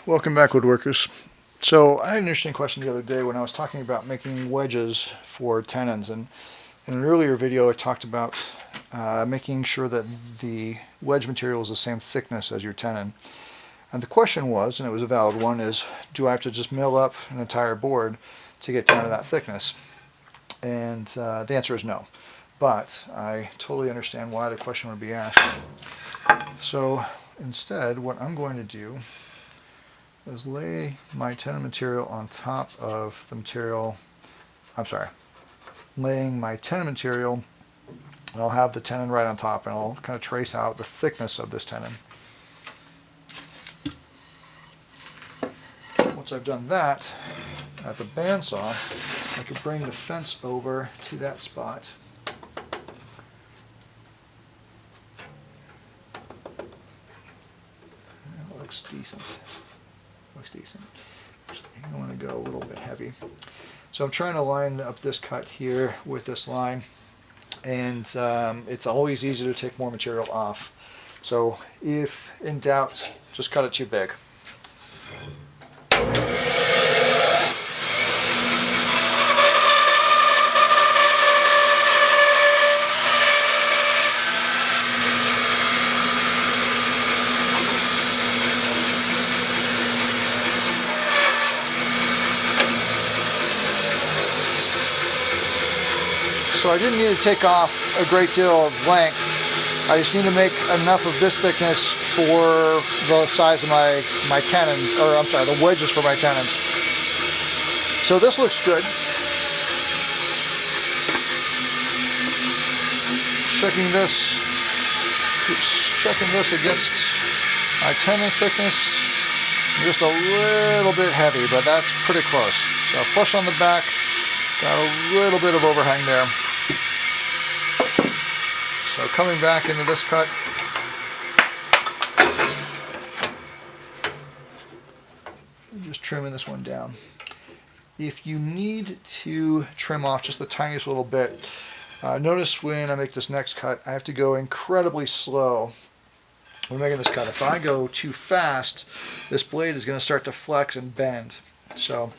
Welcome back, woodworkers. So I had an interesting question the other day when I was talking about making wedges for tenons, and in an earlier video I talked about making sure that the wedge material is the same thickness as your tenon. And the question was, and it was a valid one, is do I have to just mill up an entire board to get down to that thickness? And the answer is no. But I totally understand why the question would be asked. So instead, what I'm going to do is lay my tenon material on top of the material, laying my tenon material, and I'll have the tenon right on top, and I'll kind of trace out the thickness of this tenon. Once I've done that, at the bandsaw, I can bring the fence over to that spot. That looks decent. Looks decent. I want to go a little bit heavy. So I'm trying to line up this cut here with this line, and it's always easy to take more material off. So if in doubt, just cut it too big. So I didn't need to take off a great deal of length. I just need to make enough of this thickness for the size of my tenons, or I'm sorry, the wedges for my tenons. So this looks good. Checking this against my tenon thickness. Just a little bit heavy, but that's pretty close. So flush on the back, got a little bit of overhang there. So coming back into this cut, just trimming this one down. If you need to trim off just the tiniest little bit, notice when I make this next cut, I have to go incredibly slow when making this cut. If I go too fast, this blade is going to start to flex and bend. So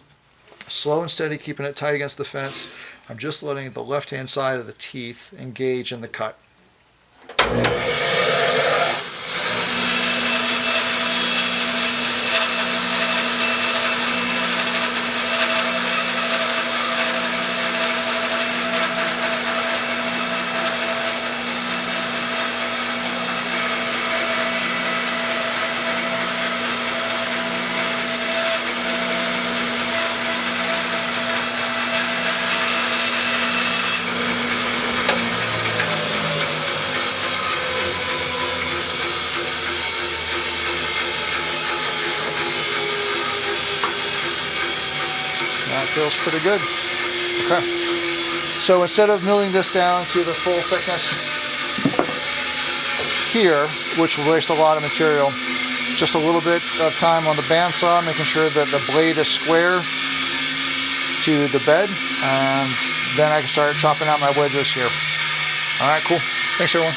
slow and steady, keeping it tight against the fence. I'm just letting the left-hand side of the teeth engage in the cut. Feels pretty good. Okay. So instead of milling this down to the full thickness here, which will waste a lot of material, just a little bit of time on the bandsaw, making sure that the blade is square to the bed, and then I can start chopping out my wedges here. Alright, cool. Thanks everyone.